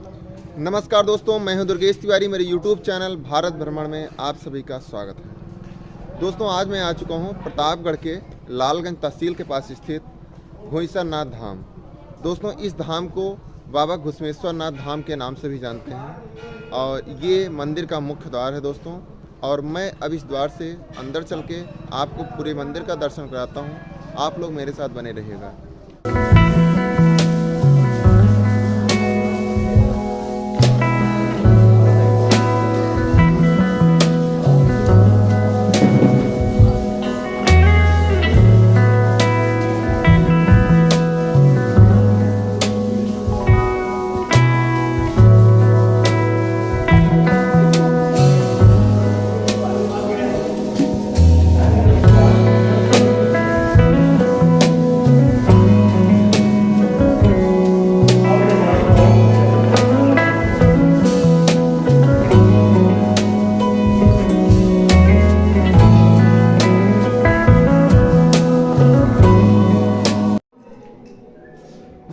नमस्कार दोस्तों, मैं हूं दुर्गेश तिवारी। मेरे YouTube चैनल भारत भ्रमण में आप सभी का स्वागत है। दोस्तों, आज मैं आ चुका हूं प्रतापगढ़ के लालगंज तहसील के पास स्थित घुइसरनाथ धाम। दोस्तों, इस धाम को बाबा घुसमेश्वर नाथ धाम के नाम से भी जानते हैं और ये मंदिर का मुख्य द्वार है दोस्तों। और मैं अब इस द्वार से अंदर चल के आपको पूरे मंदिर का दर्शन कराता हूँ। आप लोग मेरे साथ बने रहिएगा।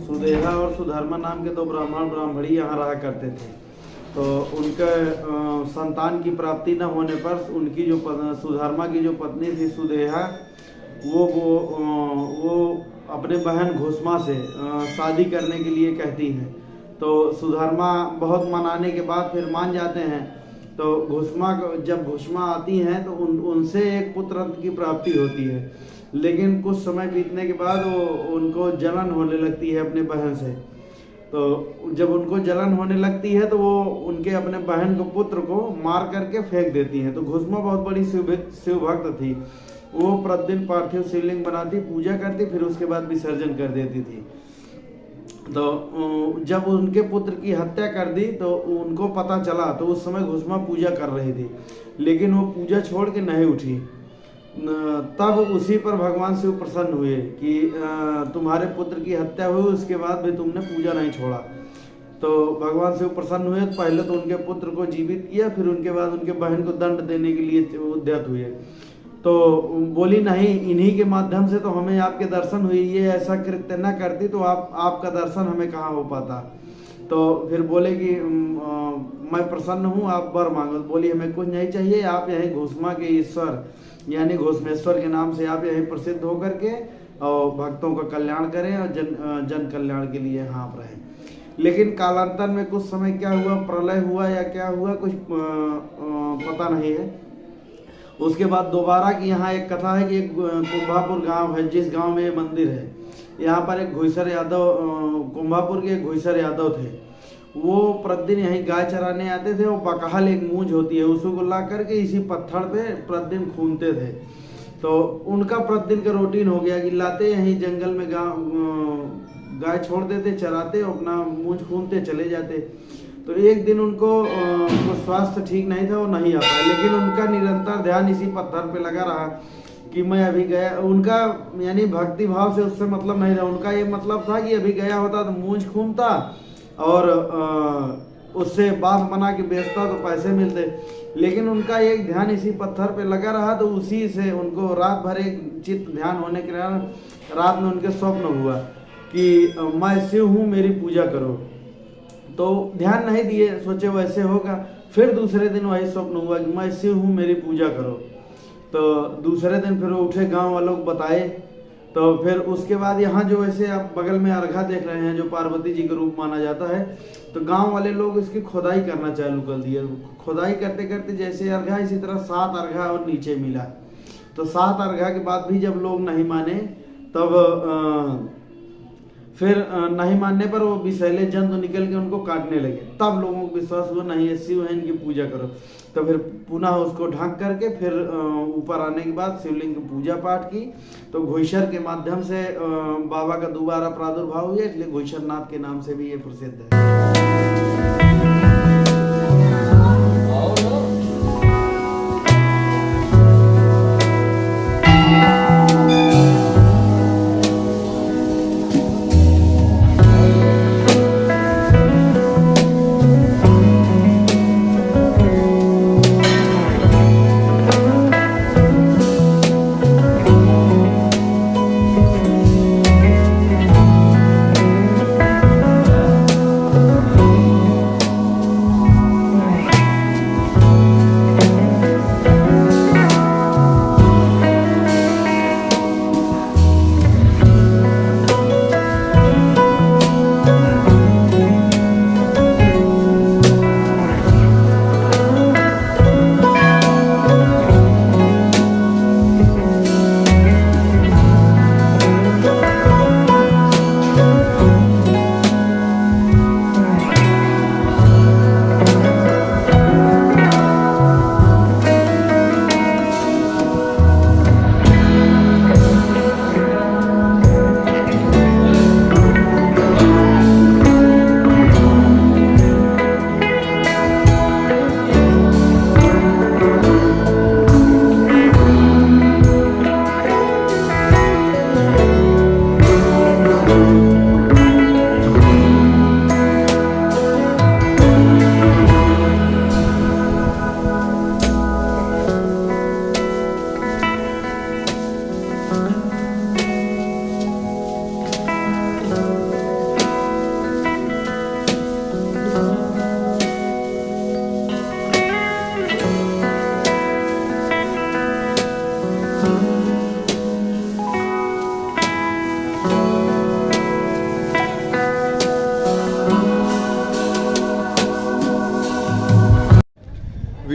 सुदेहा और सुधर्मा नाम के दो ब्राह्मणी यहाँ रहा करते थे। तो उनके संतान की प्राप्ति न होने पर उनकी जो सुधर्मा की जो पत्नी थी सुदेहा, वो अपने बहन घुसमा से शादी करने के लिए कहती है। तो सुधर्मा बहुत मनाने के बाद फिर मान जाते हैं। तो जब घुसमा आती हैं तो उनसे एक पुत्र की प्राप्ति होती है। लेकिन कुछ समय बीतने के बाद उनको जलन होने लगती है अपने बहन से। तो जब उनको जलन होने लगती है तो वो उनके अपने बहन को पुत्र को मार करके फेंक देती हैं। तो घुसमा बहुत बड़ी शिव भक्त थी। वो प्रतिदिन पार्थिव शिवलिंग बनाती, पूजा करती, फिर उसके बाद विसर्जन कर देती थी। तो जब उनके पुत्र की हत्या कर दी तो उनको पता चला। तो उस समय घुसमा पूजा कर रही थी, लेकिन वो पूजा छोड़ के नहीं उठी। तब उसी पर भगवान शिव प्रसन्न हुए कि तुम्हारे पुत्र की हत्या हुई, उसके बाद भी तुमने पूजा नहीं छोड़ा। तो भगवान शिव प्रसन्न हुए। पहले तो उनके पुत्र को जीवित किया, फिर उनके बाद उनके बहन को दंड देने के लिए उद्यत हुए। तो बोली नहीं, इन्हीं के माध्यम से तो हमें आपके दर्शन हुए। ये ऐसा कृत्य न करती तो आपका दर्शन हमें कहाँ हो पाता। तो फिर बोले कि मैं प्रसन्न हूँ, आप वर मांगो। बोली हमें कुछ नहीं चाहिए, आप यही घुसमा के ईश्वर यानी घुसमेश्वर के नाम से आप यही प्रसिद्ध होकर के और भक्तों का कल्याण करें और जन कल्याण के लिए यहाँ आप रहें। लेकिन कालांतर में कुछ समय क्या हुआ, प्रलय हुआ या क्या हुआ, कुछ पता नहीं है। उसके बाद दोबारा की यहाँ एक कथा है कि एक कुंभापुर गांव है, जिस गांव में ये मंदिर है। यहाँ पर एक घुइसर यादव, कुंभापुर के घुइसर यादव थे। वो प्रतिदिन यहीं गाय चराने आते थे और बकहाल एक मूंज होती है, उसको ला करके इसी पत्थर पे प्रतिदिन खूनते थे। तो उनका प्रतिदिन का रूटीन हो गया कि लाते यहीं जंगल में गाय छोड़ देते, चराते, अपना मूंज खूनते चले जाते। तो एक दिन उनको स्वास्थ्य ठीक नहीं था, वो नहीं आ पाए। लेकिन उनका निरंतर ध्यान इसी पत्थर पे लगा रहा कि मैं अभी गया। उनका यानी भक्ति भाव से उससे मतलब नहीं था। उनका ये मतलब था कि अभी गया होता तो मूंज खूनता और उससे बात बना के बेचता तो पैसे मिलते। लेकिन उनका एक ध्यान इसी पत्थर पे लगा रहा। तो उसी से उनको रात भर एक चित्त ध्यान होने के कारण रात में उनके स्वप्न हुआ कि मैं शिव हूँ, मेरी पूजा करो। तो ध्यान नहीं दिए, सोचे वैसे होगा। फिर दूसरे दिन वही स्वप्न हुआ कि मैं शिव हूँ, मेरी पूजा करो। तो दूसरे दिन फिर वो उठे, गांव वालों को बताए। तो फिर उसके बाद यहाँ जो वैसे आप बगल में अर्घा देख रहे हैं, जो पार्वती जी का रूप माना जाता है, तो गांव वाले लोग इसकी खुदाई करना चालू कर दिए। खुदाई करते करते जैसे अर्घा, इसी तरह 7 अर्घा और नीचे मिला। तो 7 अर्घा के बाद भी जब लोग नहीं माने, तब फिर नहीं मानने पर वो विषैले जंतु निकल के उनको काटने लगे। तब लोगों को विश्वास हुआ नहीं ये शिव है, इनकी पूजा करो। तो फिर पुनः उसको ढक करके फिर ऊपर आने के बाद शिवलिंग की पूजा पाठ की। तो घुइसर के माध्यम से बाबा का दोबारा प्रादुर्भाव हुआ, इसलिए घुइसर नाथ के नाम से भी ये प्रसिद्ध है।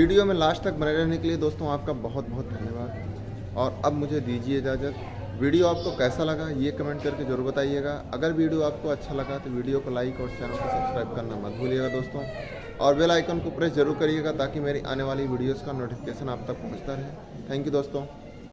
वीडियो में लास्ट तक बने रहने के लिए दोस्तों आपका बहुत बहुत धन्यवाद। और अब मुझे दीजिए इजाज़त। वीडियो आपको कैसा लगा ये कमेंट करके ज़रूर बताइएगा। अगर वीडियो आपको अच्छा लगा तो वीडियो को लाइक और चैनल को सब्सक्राइब करना मत भूलिएगा दोस्तों। और बेल आइकन को प्रेस जरूर करिएगा ताकि मेरी आने वाली वीडियोज़ का नोटिफिकेशन आप तक पहुँचता रहे। थैंक यू दोस्तों।